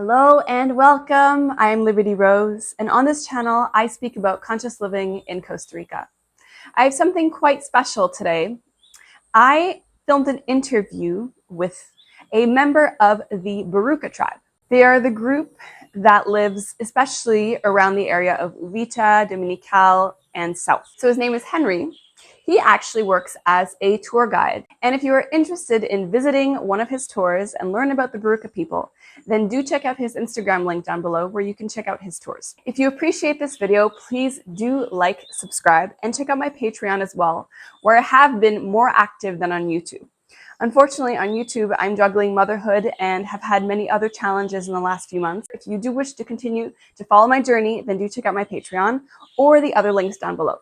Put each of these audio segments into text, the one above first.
Hello and welcome. I'm Liberty Rose, and on this channel, I speak about conscious living in Costa Rica. I have something quite special today. I filmed an interview with a member of the Boruca tribe. They are the group that lives especially around the area of Uvita, Dominical, and South. So his name is Henry. He actually works as a tour guide. And if you are interested in visiting one of his tours and learn about the Boruca people, then do check out his Instagram link down below where you can check out his tours. If you appreciate this video, please do like, subscribe, and check out my Patreon as well, where I have been more active than on YouTube. Unfortunately, on YouTube, I'm juggling motherhood and have had many other challenges in the last few months. If you do wish to continue to follow my journey, then do check out my Patreon or the other links down below.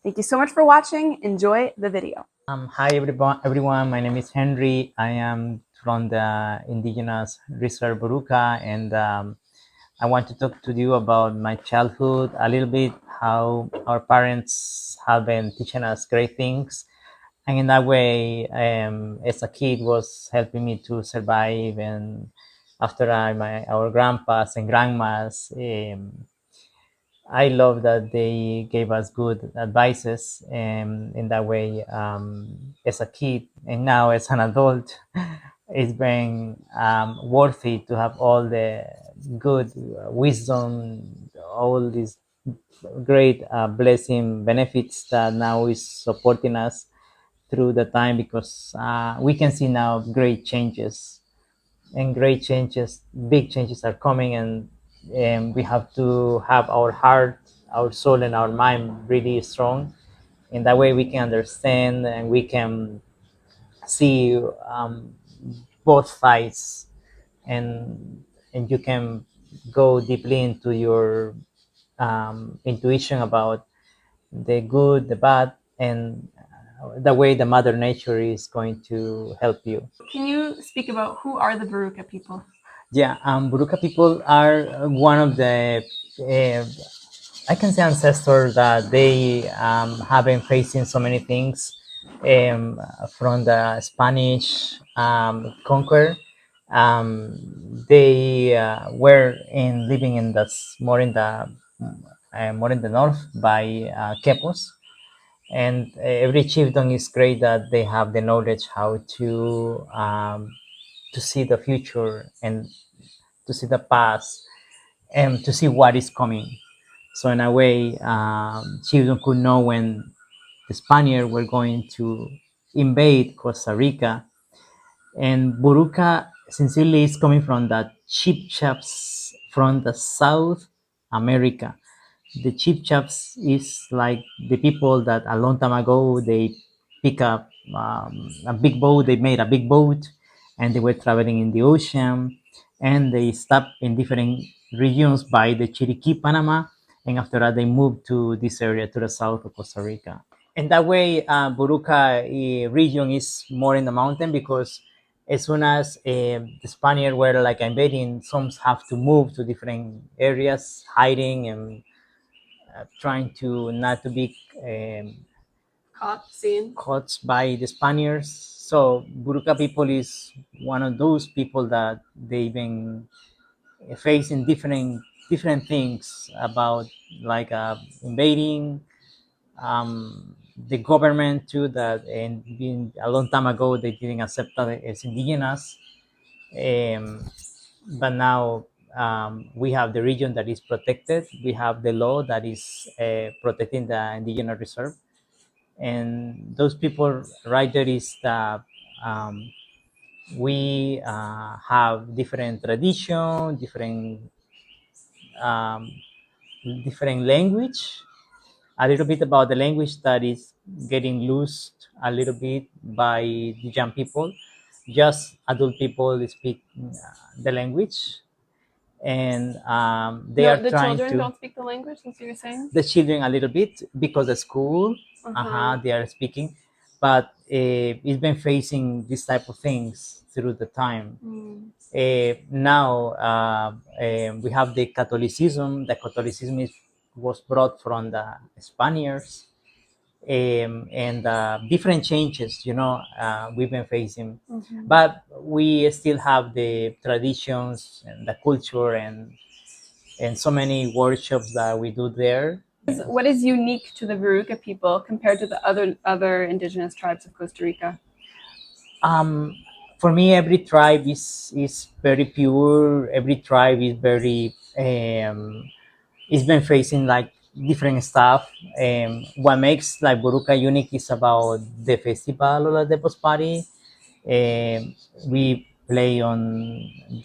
Thank you so much for watching. Enjoy the video. Hi everyone. My name is Henry. I am from the Indigenous Reserve Boruca, and I want to talk to you about my childhood a little bit, how our parents have been teaching us great things, and in that way, as a kid, was helping me to survive. And after our grandpas and grandmas. I love that they gave us good advices, and in that way, as a kid and now as an adult, it's been worthy to have all the good wisdom, all these great blessing benefits that now is supporting us through the time, because we can see now great changes, and great changes, big changes are coming, and we have to have our heart, our soul, and our mind really strong. In that way, we can understand and we can see both sides, and you can go deeply into your intuition about the good, the bad, and the way the Mother Nature is going to help you. Can you speak about who are the Boruca people? Yeah, Boruca people are one of the, I can say, ancestors that they have been facing so many things from the Spanish conquer. They were living in more in the north by Quepos, and every chieftain is great that they have the knowledge how to see the future and to see the past and to see what is coming. So in a way, children could know when the Spaniards were going to invade Costa Rica. And Boruca sincerely is coming from the chiefchaps from the South America. The chiefchaps is like the people that a long time ago they pick up a big boat. They made a big boat, and they were traveling in the ocean, and they stopped in different regions by the Chiriquí, Panama, and after that they moved to this area to the south of Costa Rica. And that way, Boruca region is more in the mountain, because as soon as the Spaniards were like invading, some have to move to different areas, hiding and trying to not to be caught by the Spaniards. So Boruca people is one of those people that they've been facing different things about, like invading, the government too, that and being a long time ago they didn't accept us as indigenous, um, but now we have the region that is protected. We have the law that is protecting the indigenous reserve, and those people right there is the we have different tradition, um, different language, a little bit about the language that is getting lost a little bit by the young people. Just adult people speak the language, and they are The trying children to don't speak the language, that's what you're saying? the children a little bit, because the school they are speaking, but it's been facing this type of things through the time. Now we have the Catholicism. The Catholicism was brought from the Spaniards, and different changes, we've been facing. Mhm. But we still have the traditions and the culture and so many workshops that we do there. What is unique to the Boruca people compared to the other indigenous tribes of Costa Rica? Um, for me, every tribe is very pure. Every tribe is very it's been facing like different stuff. What makes like Boruca unique is about the festival or the post party. Um, we play on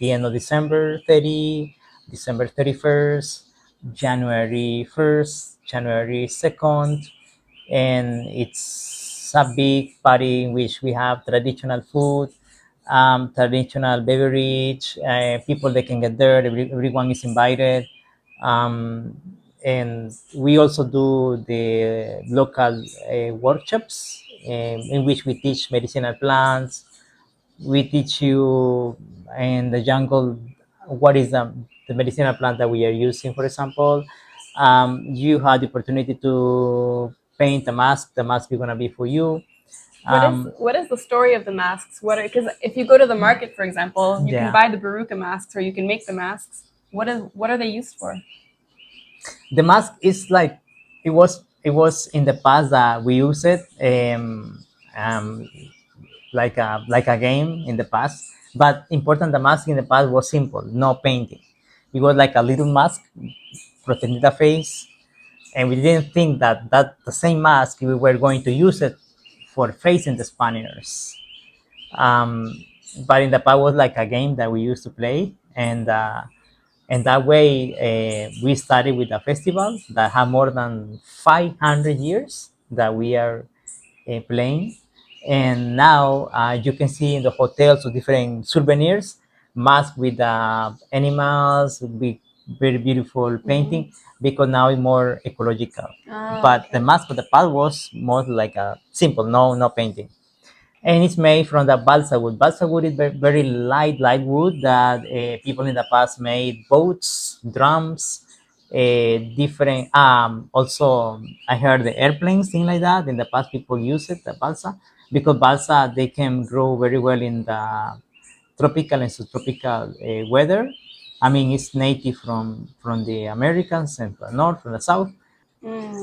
the end of December 30, December 31st, January 1st, January 2nd, and it's a big party in which we have traditional food, traditional beverage, people that can get there, everyone is invited. Um, and we also do the local workshops in which we teach medicinal plants. We teach you in the jungle what is the medicinal plant that we are using, for example. You had the opportunity to paint a mask. The mask is going to be for you. um, What is the story of the masks? What because if you go to the market, for example, you can yeah, buy the Boruca masks or you can make the masks. What are they used for? the mask is like it was in the past that we used it um, like a game in the past. But important, the mask in the past was simple, no painting. It was like a little mask protecting the face, and we didn't think that the same mask we were going to use it for facing the Spaniards. Um, but in the past was like a game that we used to play, and that way we started with a festival that have more than 500 years that we are playing. And now you can see in the hotels different souvenirs, masks with animals, with very beautiful Mm-hmm. painting, because now it's more ecological. Oh, But the okay. mask of the past was more like a simple, no painting. And it's made from the balsa wood. Balsa wood is very light wood that people in the past made boats, drums, different. Also, I heard the airplanes, things like that. In the past, people use it, the balsa, because balsa they can grow very well in the tropical and subtropical weather. I mean, it's native from the Americans and from the north, from the south.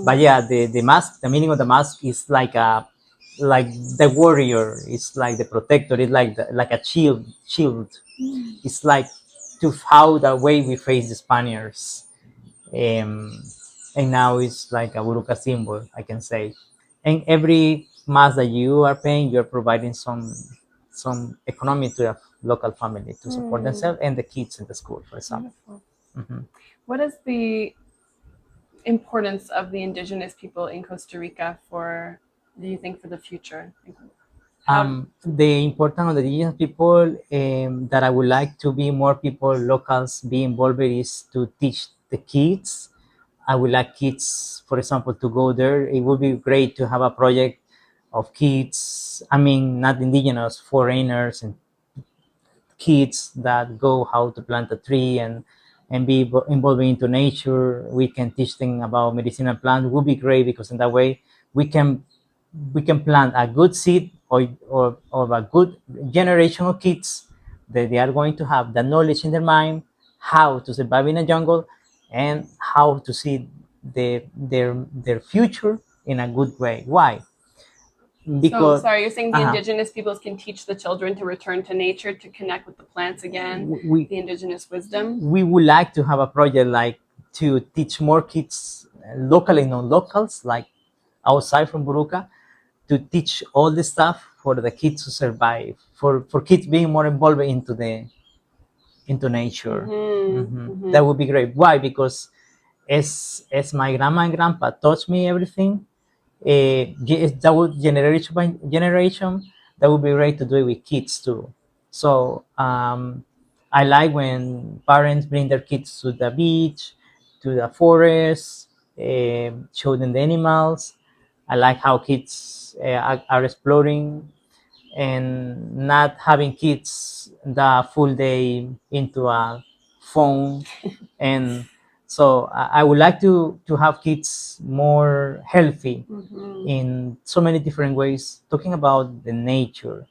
But Mm. yeah, the mask, the meaning of the mask is like the warrior. It's like the protector. It's like a shield. It's like to how the way we face the Spaniards. um, and now it's like a Boruca symbol, I can say. And every mass that you are paying, you're providing some economy to a local family to support Mm. themselves and the kids in the school, for example. Beautiful. Mhm. What is the importance of the indigenous people in Costa Rica for, do you think, for the future? How? The importance of the indigenous people, that I would like to be more people, locals, be involved with is to teach the kids. I would like kids, for example, to go there. It would be great to have a project of kids. I mean, not indigenous, foreigners and kids that go how to plant a tree and be involved into nature. We can teach them about medicinal plants. It would be great because in that way we can we can plant a good seed or a good generation of kids that they are going to have the knowledge in their mind how to survive in a jungle and how to see their future in a good way. Why? So, Because sorry, you're saying the uh, indigenous peoples can teach the children to return to nature, to connect with the plants again, we the indigenous wisdom? we would like to have a project like to teach more kids, local and non-locals, like outside from Boruca, to teach all the stuff for the kids to survive, for kids being more involved into nature. Mm-hmm. Mm-hmm. That would be great. Why? Because as my grandma and grandpa taught me everything, that would generation by generation, that would be great to do it with kids too. So I like when parents bring their kids to the beach, to the forest, show them the animals. I like how kids are exploring and not having kids the full day into a phone and So I would like to have kids more healthy in so many different ways, talking about the nature,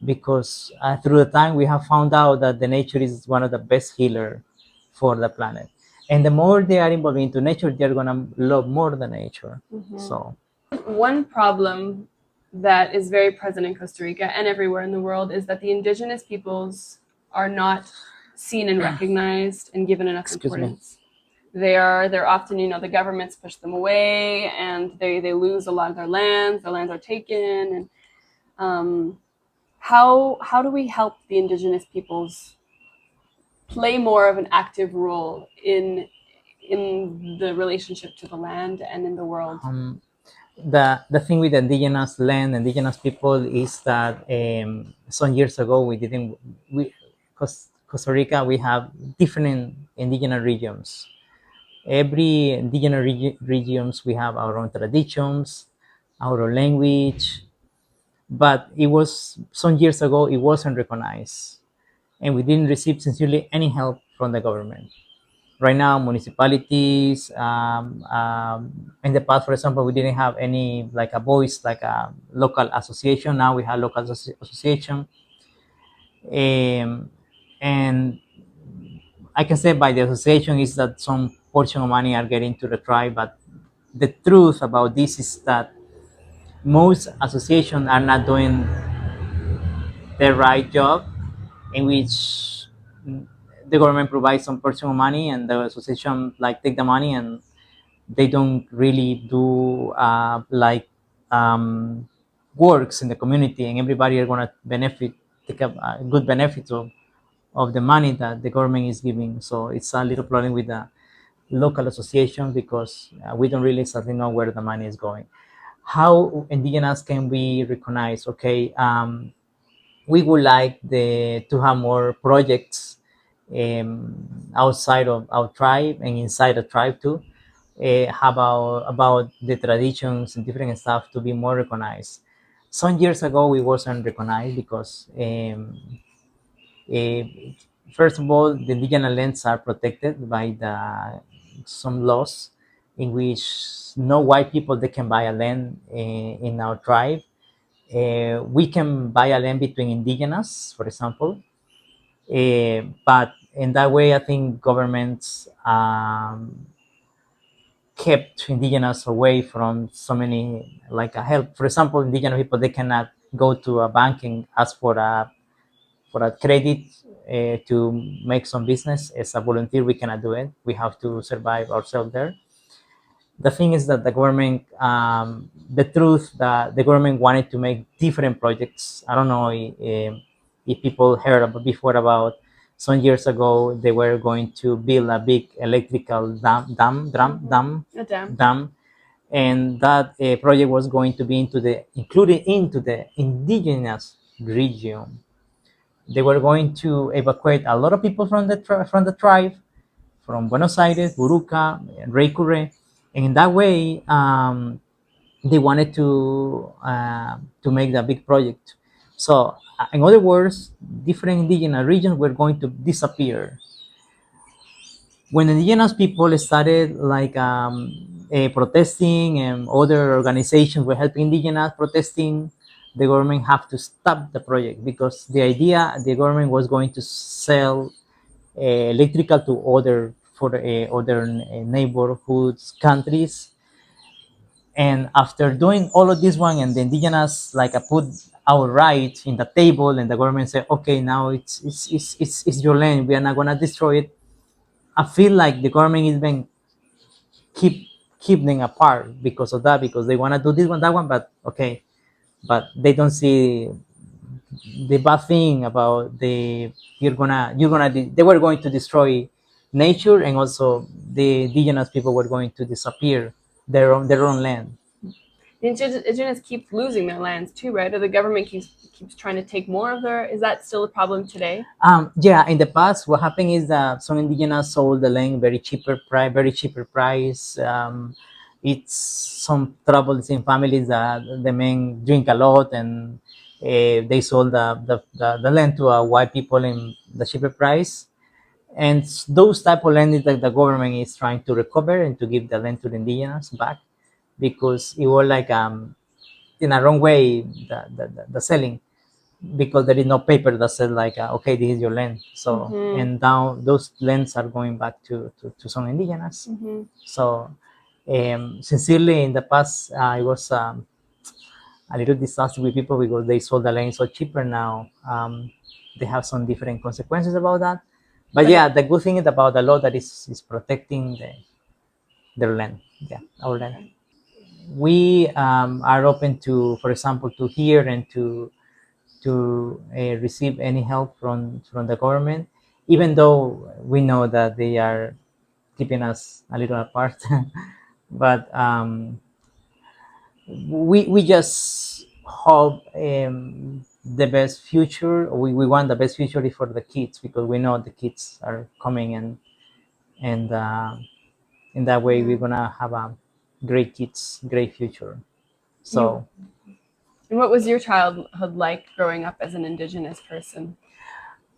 because through the time we have found out that the nature is one of the best healer for the planet. And the more they are involved into nature, they're gonna love more the nature. So One problem that is very present in Costa Rica and everywhere in the world is that the indigenous peoples are not seen and recognized and given enough excuse me. importance. They're often, the governments push them away and they lose a lot of their lands. Their lands are taken. And how do we help the indigenous peoples play more of an active role in the relationship to the land and in the world? The thing with indigenous land, indigenous people is that some years ago we Costa Rica, we have different indigenous regions. Every indigenous regions, we have our own traditions, our own language, but it was some years ago it wasn't recognized, and we didn't receive sincerely any help from the government. Right now, municipalities, in the past, for example, we didn't have any like a voice, like a local association. Now we have local association, and I can say by the association is that some portion of money are getting to the tribe, but the truth about this is that most associations are not doing the right job, in which the government provides some portion of money and the association like take the money, and they don't really do works in the community, and everybody are going to benefit, take a good benefits of the money that the government is giving. So it's a little problem with the local association, because we don't really exactly know where the money is going. How indigenous can be recognized? Okay, we would like to have more projects outside of our tribe and inside the tribe too. About the traditions and different stuff to be more recognized. Some years ago, we wasn't recognized because uh, first of all, the indigenous lands are protected by some laws in which no white people they can buy a land in our tribe. We can buy a land between indigenous, for example, but in that way, I think governments kept indigenous away from so many like a help. For example, indigenous people they cannot go to a bank and ask for a credit to make some business. As a volunteer, we cannot do it. We have to survive ourselves there. The thing is that the government, the truth that the government wanted to make different projects. I don't know if people heard about before about some years ago they were going to build a big electrical A dam. dam, and that project was going to be included into the indigenous region. They were going to evacuate a lot of people from from the tribe, from Buenos Aires, Boruca, and Reycure, and in that way, they wanted to make that big project. So, in other words, different indigenous regions were going to disappear. When indigenous people started protesting, and other organizations were helping indigenous protesting, the government have to stop the project, because the government was going to sell electrical to other neighborhoods countries. And after doing all of this one, and the indigenous like I put our right in the table, and the government said, okay, now it's your land, we are not going to destroy it. I feel like the government is being keep keep them apart because of that, because they want to do this one, that one, but okay, but they don't see the bad thing about they were going to destroy nature, and also the indigenous people were going to disappear their own land. The indigenous keep losing their lands too, right? Or the government keeps trying to take more of their. Is that still a problem today? Yeah, in the past, what happened is that some indigenous sold the land very cheaper price. It's some troubles in families that the men drink a lot, and they sold the land to white people in the cheaper price. And those type of land that the government is trying to recover and to give the land to the indigenous back, because it was like in a wrong way the selling, because there is no paper that says like okay, this is your land. So and now those lands are going back to some indigenous. So sincerely, in the past, I was a little disgusted with people because they sold the land so cheaper. Now they have some different consequences about that. But yeah, the good thing is about the law that is protecting their land. Yeah, our land. We are open to, for example, to hear and to receive any help from the government, even though we know that they are keeping us a little apart. But we just hope the best future. We want the best future for the kids, because we know the kids are coming, and in that way we're gonna have a great kids, great future. So And what was your childhood like growing up as an Indigenous person?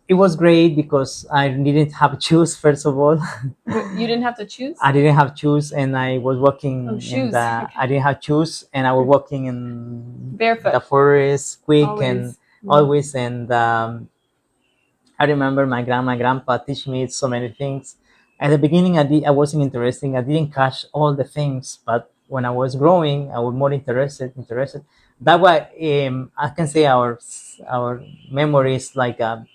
it was great because I didn't have choose. First of all, You didn't have to choose? I didn't have shoes, and I was walking in shoes. the. Okay. I didn't have shoes, and I was walking in Barefoot. the forest, quick and Always. always. And I remember my grandpa teach me so many things. At the beginning, I wasn't interested. I didn't catch all the things, but when I was growing, I was more interested. That why I can say our memory is like a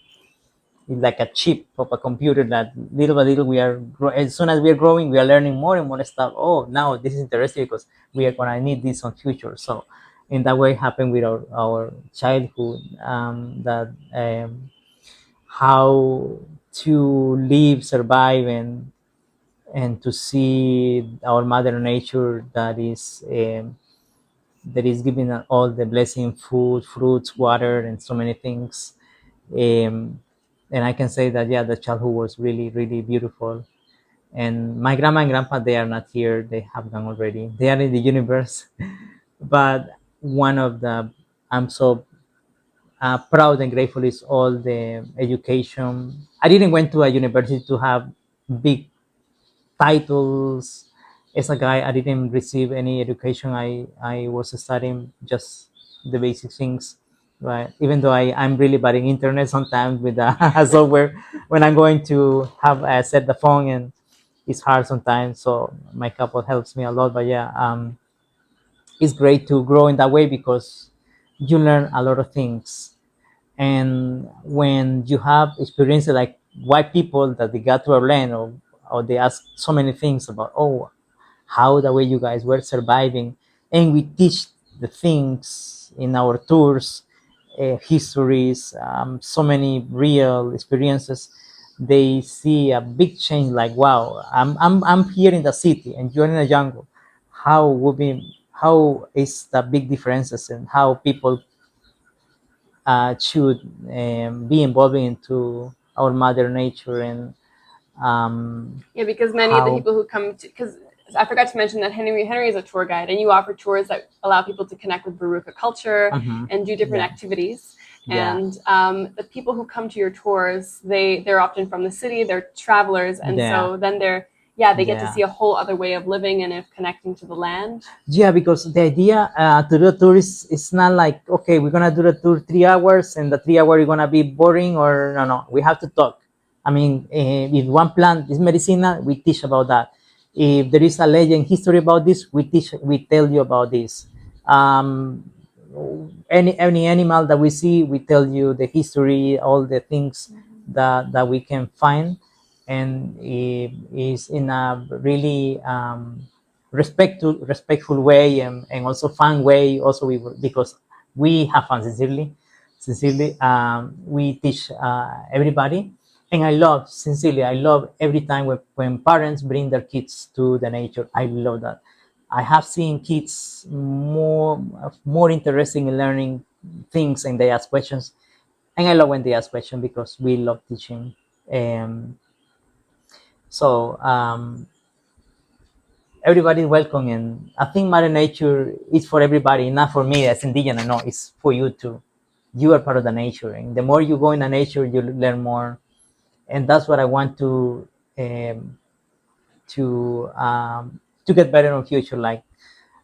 chip of a computer that little by little as soon as we are growing, we are learning more and more stuff. Oh, now this is interesting because we are gonna need this on future. So in that way happened with our childhood, that how to live, survive, and to see our mother nature that is giving us all the blessing, food, fruits, water, and so many things. um, and I can say that yeah, the childhood was really, really beautiful. And my grandma and grandpa, they are not here; they have gone already. They are in the universe. But one of the I'm so proud and grateful is all the education. I didn't went to a university to have big titles. As a guy, I didn't receive any education. I was studying just the basic things, right? Even though I'm really bad in internet sometimes with the software, when I'm going to have set the phone, and it's hard sometimes. So my couple helps me a lot. But yeah, it's great to grow in that way because you learn a lot of things. And when you have experiences like white people that they got to our land, or they ask so many things about, oh, how the way you guys were surviving, and we teach the things in our tours, histories, so many real experiences. They see a big change, like wow, I'm here in the city and you're in the jungle. How is the big differences, and how people should be involving into our mother nature, and Yeah, because many of the how people who come to, because I forgot to mention that Henry is a tour guide, and you offer tours that allow people to connect with Boruca culture and do different activities. yeah, And the people who come to your tours, they're often from the city, they're travelers, and yeah, so then they get to yeah. see a whole other way of living and of connecting to the land. Yeah, because the idea to do a tour is not like, okay, we're gonna do the tour 3 hours, and the 3 hour is gonna be boring, or no, we have to talk. I mean, if one plant is medicina, we teach about that. If there is a legend history about this, we tell you about this. Um, any animal that we see, we tell you the history, all the things that we can find, and it is in a really respectful way, and also fun way. Also, because we have fun, sincerely, we teach everybody. And I love every time when parents bring their kids to the nature. I love that. I have seen kids more interested in learning things, and they ask questions. And I love when they ask questions because we love teaching. um, so everybody is welcome, and I think Mother Nature is for everybody, not for me as indigenous. No, it's for you too. You are part of the nature, and the more you go in the nature, you learn more. and that's what I want um, to get better in the future. Like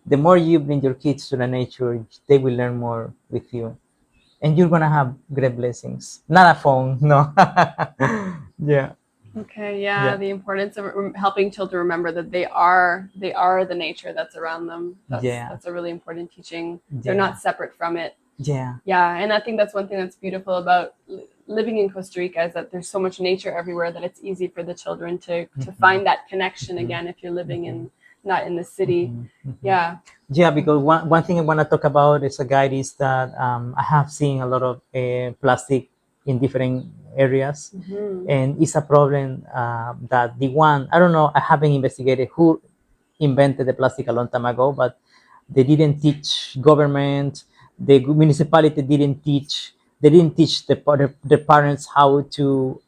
the more you bring your kids to the nature, they will learn more with you, and you're gonna have great blessings. Not a phone, no. Yeah, Okay, yeah, yeah, the importance of helping children remember that they are the nature that's around them. That's yeah, that's a really important teaching. They're yeah, not separate from it. yeah. Yeah, and I think that's one thing that's beautiful about living in Costa Rica is that there's so much nature everywhere that it's easy for the children to Mhm, find that connection mhm, again if you're living mhm, in not in the city. mhm, mhm. Yeah. Yeah, because one thing I want to talk about as a guide is that I have seen a lot of plastic in different areas, Hmm. and it's a problem that the one I don't know. I haven't investigated who invented the plastic a long time ago, but they didn't teach government, the municipality didn't teach. They didn't teach the parents how to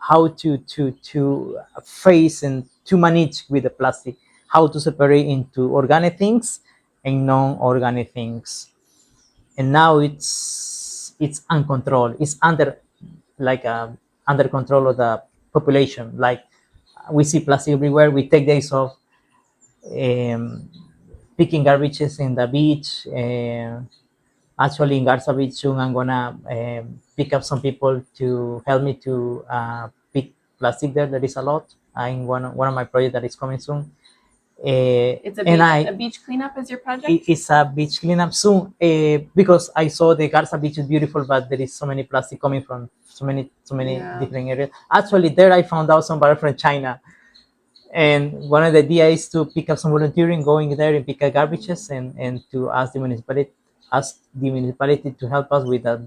face and to manage with the plastic, how to separate into organic things and non-organic things. And now it's uncontrolled. It's like under control of the population. Like we see plastic everywhere. We take days off um, picking garbages in the beach. Actually, in Garza Beach soon, I'm gonna pick up some people to help me to pick plastic there. There is a lot. In one of my projects that is coming soon. It's a And a beach cleanup is your project? it's a beach cleanup soon because I saw the Garza Beach is beautiful, but there is so many plastic coming from so many Yeah. different areas. Actually, there I found out some from China, and one of the ideas is to pick up some volunteering, going there and pick up garbages, and to ask the municipality to help us with a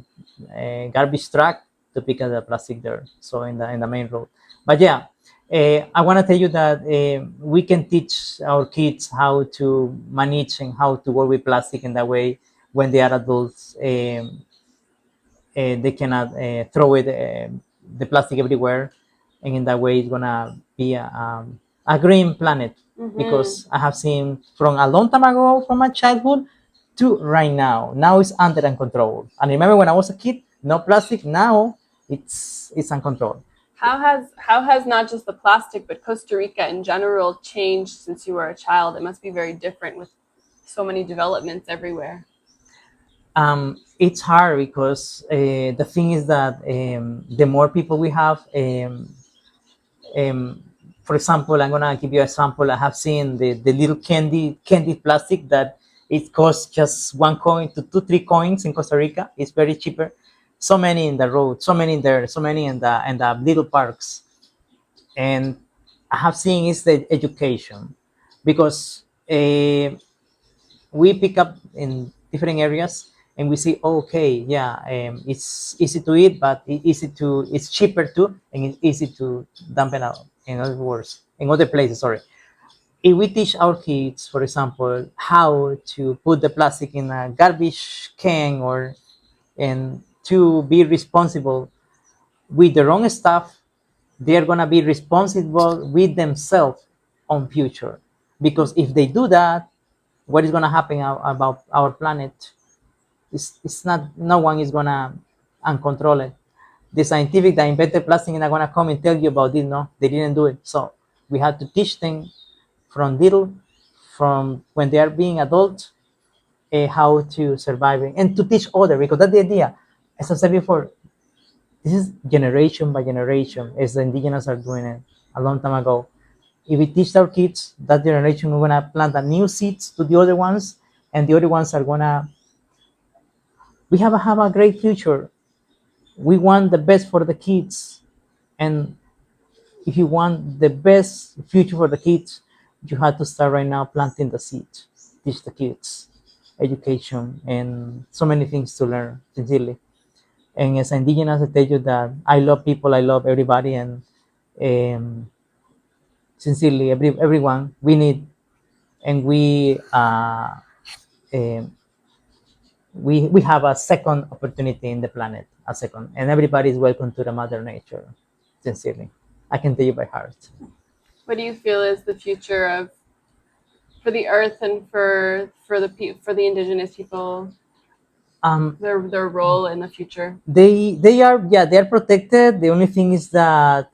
garbage truck to pick up the plastic there. So in the main road. But yeah, I want to tell you that we can teach our kids how to manage and how to work with plastic in that way when they are adults. They cannot throw the plastic everywhere, and in that way it's gonna be a green planet. Hmm. Because I have seen from a long time ago, from my childhood to right now, it's under control. And remember when I was a kid, no plastic. Now it's uncontrolled. How has not just the plastic but Costa Rica in general changed since you were a child? It must be very different with so many developments everywhere. It's hard because the thing is that the more people we have, um, for example, I'm gonna give you an example. I have seen the little candy plastic that it costs just 1 coin to 2 3 coins in Costa Rica. It's very cheaper. So many in the road, so many in there, so many in the little parks. And I have seen is the education, because we pick up in different areas and we see, oh, okay, yeah, it's easy to eat, but it's cheaper too, and it's easy to dump it out in other words, in other places. Sorry. If we teach our kids, for example, how to put the plastic in a garbage can, or and to be responsible with their own stuff, they're gonna be responsible with themselves on future. Because if they do that, what is gonna happen about our planet? It's not. No one is gonna uncontrol it. The scientific that invented plastic is not gonna come and tell you about this. No, they didn't do it. So we have to teach them from little, from when they are being adults, how to survive and to teach others, because that's the idea. As I said before, this is generation by generation, as the indigenous are doing it a long time ago. If we teach our kids, that generation, we're gonna plant a new seeds to the other ones, and the other ones are gonna. We have a great future. We want the best for the kids, and if you want the best future for the kids, you have to start right now planting the seeds, teach the kids education and so many things to learn, sincerely. And as an indigenous, I tell you that I love people, I love everybody, and um, sincerely, everyone we need, and um, we have a second opportunity in the planet, a second, and everybody is welcome to the Mother Nature. Sincerely, I can tell you by heart. What do you feel is the future of for the earth and for the indigenous people? their role in the future? They are, yeah, they are protected. The only thing is that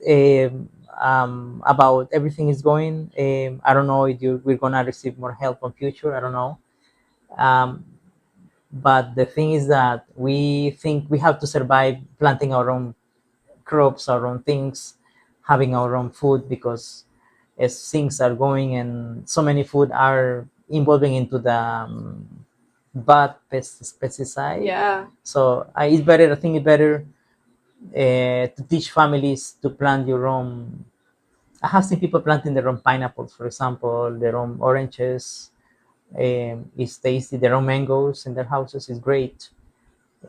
about everything is going. I don't know if we're gonna receive more help in future. I don't know. Um, but the thing is that we think we have to survive planting our own crops, our own things, having our own food, because as things are going and so many food are involving into the bad pesticide. Yeah. So it's better. I think it's better to teach families to plant your own. I have seen people planting their own pineapples, for example, their own oranges. It's tasty. Their own mangoes in their houses is great,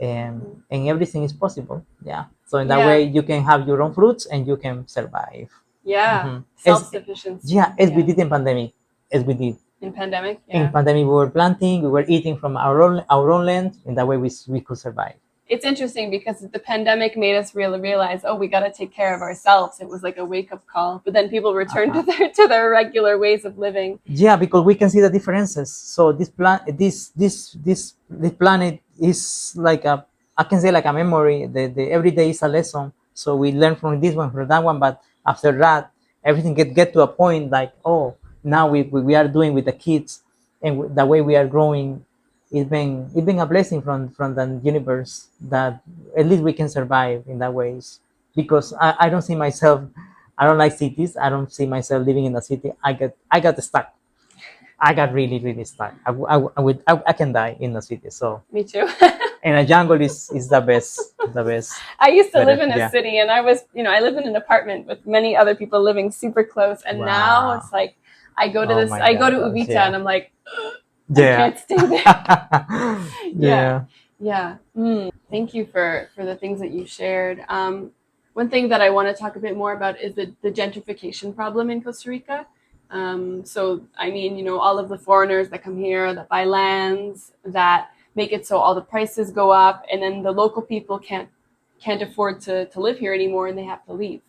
and everything is possible. Yeah. So in that way, Yeah. you can have your own fruits and you can survive. Yeah. Mhm. Self-sufficiency. Yeah, as we did in pandemic, as we did In pandemic. in Yeah. pandemic, we were planting, we were eating from our own land. In that way, we could survive. It's interesting because the pandemic made us really realize, oh, we got to take care of ourselves. It was like a wake-up call. But then people returned to their regular ways of living. Yeah, because we can see the differences. So this planet is like a, I can say, like a memory. The every day is a lesson. So we learn from this one, from that one, but after that, everything get to a point like, oh, now we are doing with the kids, and the way we are growing, it's been a blessing from the universe that at least we can survive in that ways. Because I don't see myself, I don't like cities. I don't see myself living in the city. I got stuck. I got really stuck. I can die in the city. So, Me too. and a jungle is the best. I used to Better, live in a yeah. city, and I lived in an apartment with many other people living super close. And now Wow. it's like I go to Oh this, my I go to gosh, Ubita, yeah. and I'm like, I Yeah. can't stay there. Yeah. Yeah. Thank you for the things that you shared. One thing that I want to talk a bit more about is the gentrification problem in Costa Rica. So, I mean, all of the foreigners that come here, that buy lands, that make it so all the prices go up, and then the local people can't afford to live here anymore, and they have to leave.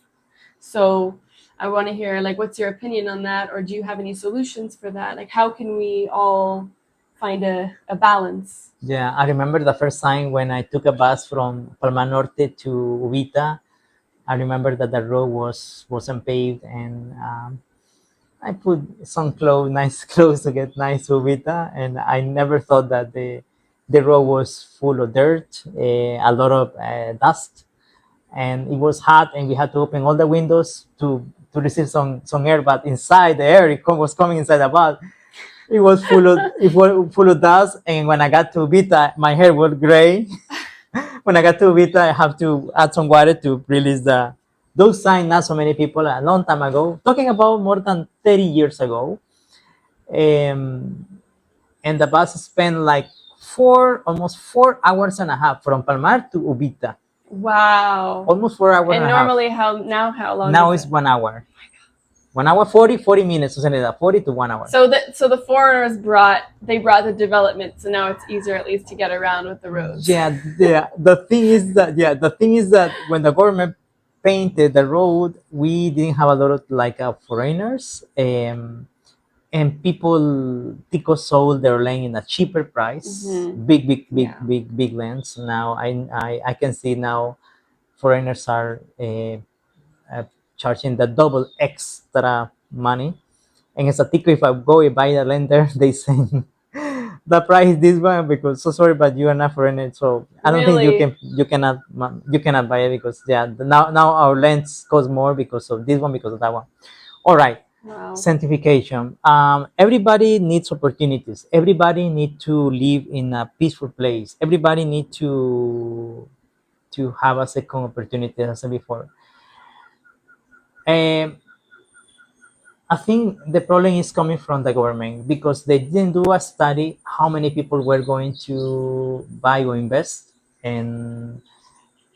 So, I want to hear, like, what's your opinion on that, or do you have any solutions for that? Like, how can we all find a balance? Yeah, I remember the first time when I took a bus from Palma Norte to Ubita. I remember that the road wasn't paved, and I put some clothes, nice clothes to get nice to Ubita, and I never thought that the road was full of dirt, a lot of dust, and it was hot, and we had to open all the windows to receive some air. But inside the air, was coming inside the bus. It was full of dust, and when I got to Ubita, my hair was gray. When I got to Vita, I have to add some water to release those signs. Not so many people a long time ago, talking about more than 30 years ago, um, and the bus spent like almost 4 hours and a half from Palmar to Ubita. Wow. Almost 4 hours And and a half. normally, how long Now is it's it? 1 hour. 1 hour 40 minutes, something like that. 40 to 1 hour. So the foreigners brought the development, so now it's easier at least to get around with the roads. Yeah. The thing is that when the government painted the road, we didn't have a lot of like foreigners, and people Tico sold their land in a cheaper price. Big lands. Now I can see now foreigners are uh, charging the double extra money. And as a Tico, if I go and buy the land there, they say the price is this one, because so sorry, but you are not foreigner, so I don't think Really? you cannot buy it, because now our lands cost more because of this one, because of that one. All right. Wow. Sanctification. Everybody needs opportunities. Everybody need to live in a peaceful place. Everybody need to have a second opportunity, as I said before. Um, I think the problem is coming from the government, because they didn't do a study how many people were going to buy or invest. And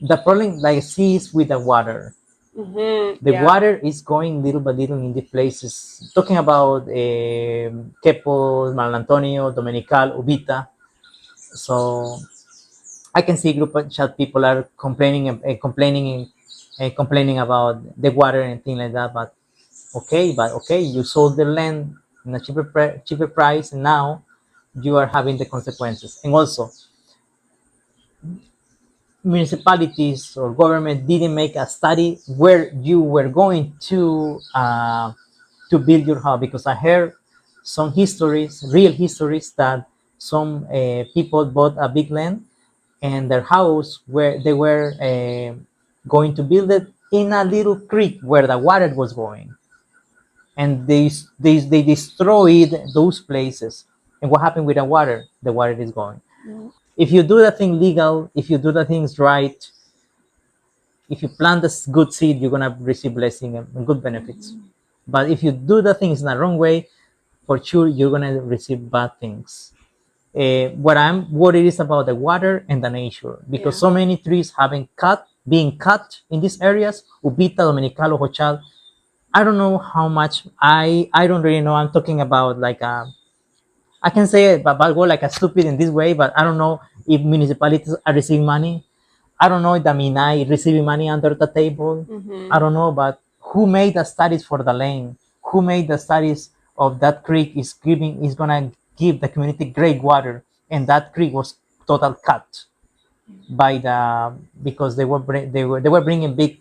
the problem, like I see, is with the water. The water is going little by little in the places. Talking about Quepos, Manuel Antonio, Dominical, Ubita. So I can see group of chat people are complaining about the water and things like that. But okay, you sold the land in a cheaper price, and now you are having the consequences. And also, municipalities or government didn't make a study where you were going to build your house, because I heard some histories, real histories, that some people bought a big land and their house where they were going to build it in a little creek where the water was going, and they destroyed those places. And what happened with the water? The water is going. If you do the thing legal, if you do the things right, if you plant this good seed, you're gonna receive blessing and good benefits. But if you do the things in the wrong way, for sure you're gonna receive bad things. What I'm worried is about the water and the nature, because so many trees have been being cut in these areas. Ubita, Dominicalo, Hochal. I don't know how much. I don't really know. I'm talking about like I can say it, but go like a stupid in this way. But I don't know if municipalities are receiving money. I don't know if the Minai is receiving money under the table. I don't know, but who made the studies for the land? Who made the studies of that creek is gonna give the community great water, and that creek was total cut by the because they were bringing big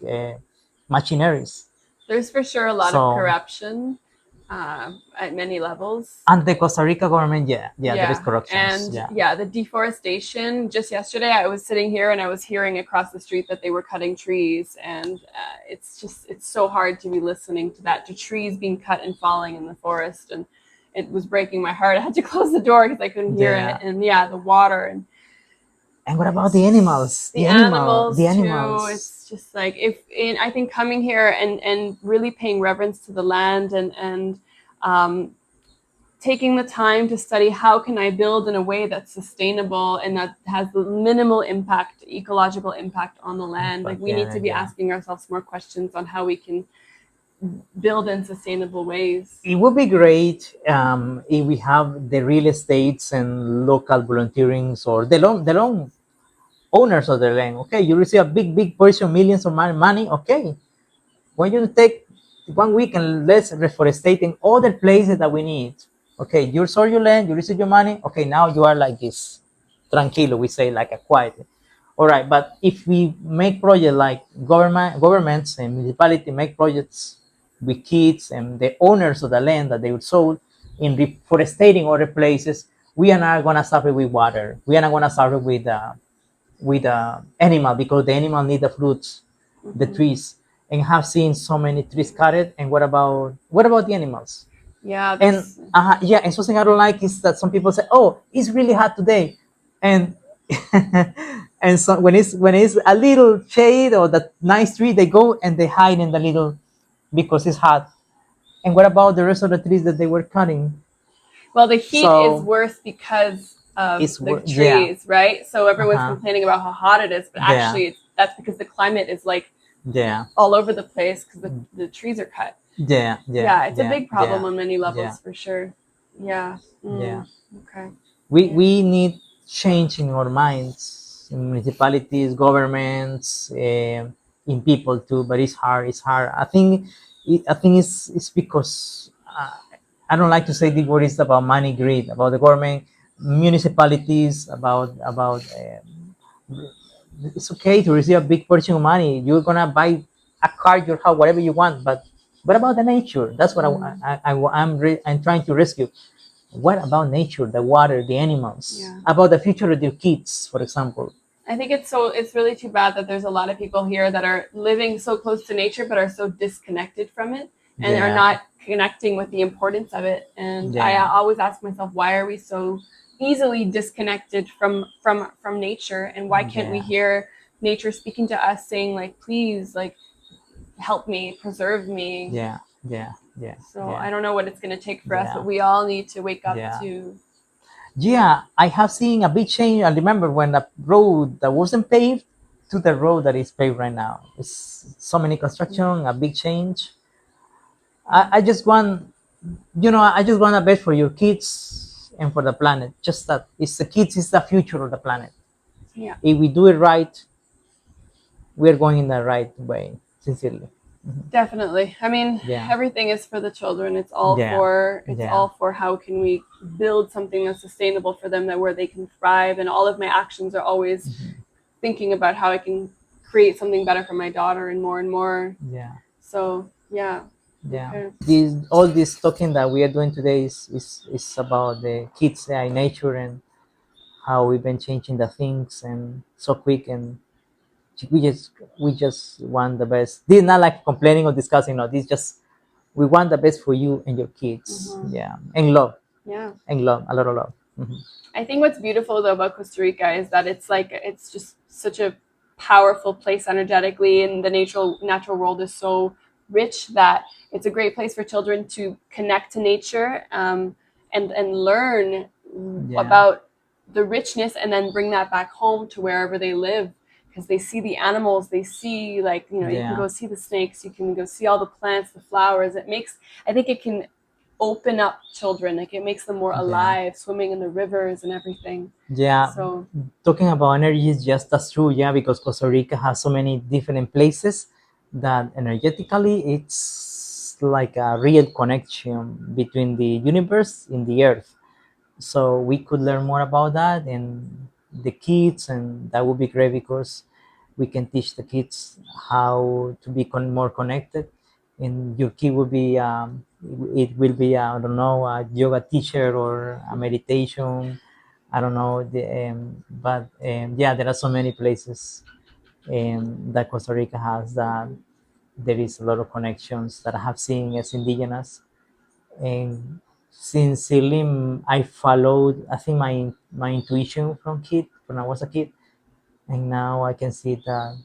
machineries. There's for sure a lot of corruption at many levels. And the Costa Rica government, there is corruption. And the deforestation. Just yesterday, I was sitting here and I was hearing across the street that they were cutting trees, and it's so hard to be listening to that, to trees being cut and falling in the forest, and it was breaking my heart. I had to close the door because I couldn't hear it. And the water and what about the animals? The animals too. It's just like I think coming here and really paying reverence to the land and taking the time to study how can I build in a way that's sustainable and that has the minimal impact, ecological impact on the land. Like we need to be asking ourselves more questions on how we can build in sustainable ways. It would be great if we have the real estates and local volunteerings or the long owners of the land. Okay, you receive a big portion, millions of money. Okay, when you take 1 week and let's reforestate in other places that we need. Okay, you sold your land, you receive your money. Okay, now you are like this, tranquilo. We say like a quiet. All right, but if we make projects like governments and municipality make projects with kids and the owners of the land that they would sold in reforestating other places, we are not gonna suffer with water. We are not gonna suffer with animal, because the animal need the fruits, the trees, and have seen so many trees cut it. And what about the animals? Yeah. And and something I don't like is that some people say, "Oh, it's really hot today," and and so when it's a little shade or the nice tree, they go and they hide in the little because it's hot. And what about the rest of the trees that they were cutting? Well, the heat is worse because of the trees, right? So everyone's complaining about how hot it is, but actually that's because the climate is like all over the place because the trees are cut. It's a big problem on many levels for sure. Okay. We need change in our minds, in municipalities, governments, in people too. But it's hard. I think it's because I don't like to say the word is about money, greed, about the government, municipalities, about it's okay to receive a big portion of money. You're gonna buy a car, your house, whatever you want, but what about the nature? That's what I'm trying to rescue. What about nature, the water, the animals? About the future of your kids, for example. I think it's really too bad that there's a lot of people here that are living so close to nature but are so disconnected from it and are not connecting with the importance of it. And I always ask myself, why are we so easily disconnected from nature, and why can't we hear nature speaking to us saying like, please, like, help me, preserve me? So I don't know what it's going to take for us, but we all need to wake up to. I have seen a big change. I remember when the road that wasn't paved to the road that is paved right now. It's so many construction, a big change. I just want, I just want the best for your kids and for the planet. Just that it's the kids, it's the future of the planet. If we do it right, we're going in the right way, sincerely. Definitely. I mean, everything is for the children. It's all for how can we build something that's sustainable for them, that where they can thrive. And all of my actions are always thinking about how I can create something better for my daughter and more. Yeah. So yeah. Yeah. Okay. All this talking that we are doing today is about the kids in nature and how we've been changing the things and so quick, and we just we just want the best. This is not like complaining or discussing. No, this just we want the best for you and your kids. Yeah, and love, Yeah. a lot of love. Mhm. I think what's beautiful though about Costa Rica is that it's just such a powerful place energetically, and the natural world is so rich that it's a great place for children to connect to nature, and learn Yeah, about the richness, and then bring that back home to wherever they live, because they see the animals, they see, like, you can yeah, go see the snakes, you can go see all the plants, the flowers. I think it can open up children, like it makes them more yeah, alive, swimming in the rivers and everything. yeah. So Talking about energy is just that's true. Yeah, because Costa Rica has so many different places that energetically it's like a real connection between the universe and the earth. So we could learn more about that and the kids, and that would be great because we can teach the kids how to be more connected, and your kid will be it will be I don't know, a yoga teacher or a meditation, I don't know but yeah, there are so many places that Costa Rica has that there is a lot of connections that I have seen as indigenous. And sincerely, I followed, I think, my intuition from kid when I was a kid, and now I can see that.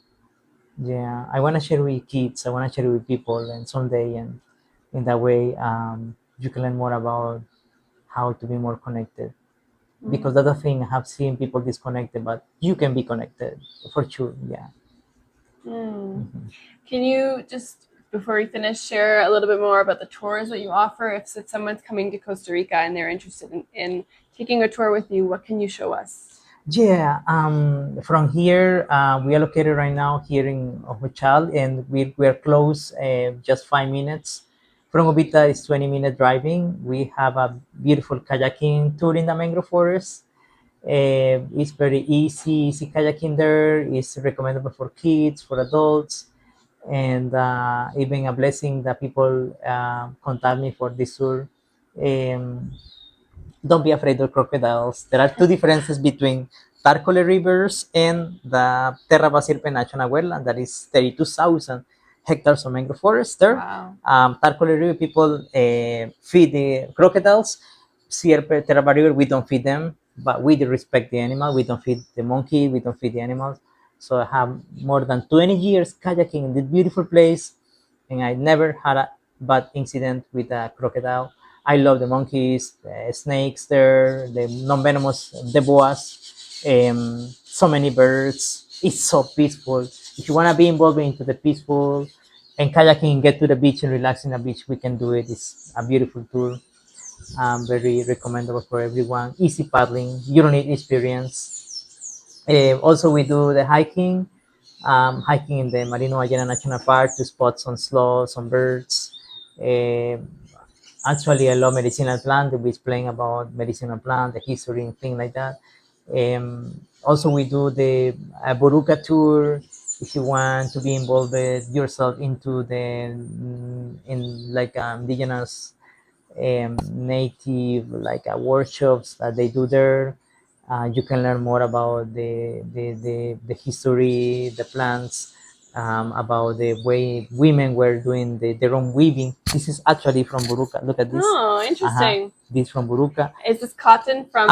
Yeah, I want to share with kids. I want to share with people, and someday, and in that way, you can learn more about how to be more connected. Because that's the thing. I have seen people disconnected, but you can be connected for sure. Yeah. can you just, before we finish, share a little bit more about the tours that you offer? If someone's coming to Costa Rica and they're interested in taking a tour with you, what can you show us? Yeah, from here, we are located right now here in Hochal, and we're close just 5 minutes. From Obita is 20-minute driving. We have a beautiful kayaking tour in the mangrove forest. It's very easy kayaking there. It's recommendable for kids, for adults, and even a blessing that people contact me for this tour. Um, don't be afraid of crocodiles. There are two differences between Tarcole rivers and the Terra Basirpe National Wetland, that is 32,000 hectares of mangrove forest there. Wow. Tarcole River people feed the crocodiles. Sierpe Terra River, we don't feed them, but we do respect the animal. We don't feed the monkey, we don't feed the animals. So I have more than 20 years kayaking in this beautiful place, and I never had a bad incident with a crocodile. I love the monkeys, the snakes there, the non-venomous, the boas, so many birds. It's so peaceful. If you want to be involved into the peaceful and kayaking, get to the beach and relax in the beach, we can do it. It's a beautiful tour. Very recommendable for everyone. Easy paddling. You don't need experience. Also, we do the hiking in the Marino Ballena National Park to spot some sloths, some birds. Um Actually, I love medicinal plant. We explain about medicinal plant, the history, and things like that. Also, we do the Boruca tour. If you want to be involved yourself into the in like indigenous native like workshops that they do there. You can learn more about the history, the plants, about the way women were doing their own weaving. This is actually from Boruca. Look at this. Oh, interesting. This from Boruca. Is this cotton from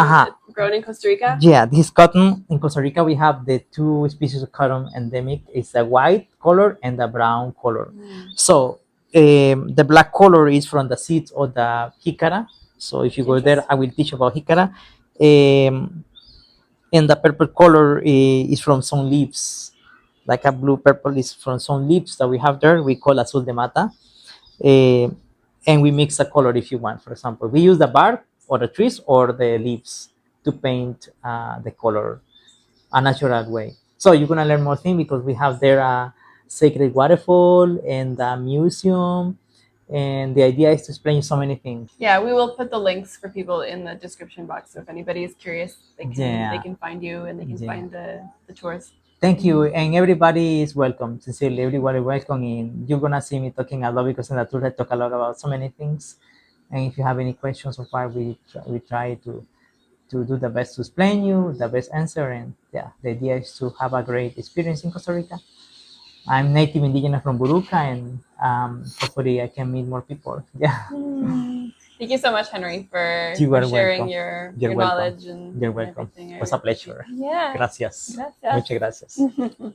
grown in Costa Rica? Yeah, this cotton in Costa Rica, we have the two species of cotton endemic. It's the white color and the brown color. So the black color is from the seeds of the jicara. So if you go there, I will teach about jicara. And the purple color is from some leaves, like a blue purple is from some leaves that we have there. We call azul de mata. Uh, and we mix a color if you want. For example, we use the bark or the trees or the leaves to paint the color a natural way. So you're gonna learn more things because we have there a sacred waterfall and a museum, and the idea is to explain so many things. Yeah, we will put the links for people in the description box. So if anybody is curious, they can find you and they can find the tours. Thank you, and everybody is welcome. Sincerely, everybody welcome. And you're gonna see me talking a lot because in the tour I talk a lot about so many things. And if you have any questions so far, we try to do the best to explain you the best answer. And yeah, the idea is to have a great experience in Costa Rica. I'm native indigenous from Boruca, and hopefully I can meet more people. Yeah. Thank you so much, Henry, You for are sharing welcome. your You're welcome. knowledge and, You're and welcome. everything. I It was a really appreciate pleasure. it. Yeah. Gracias. Gracias. Muchas gracias.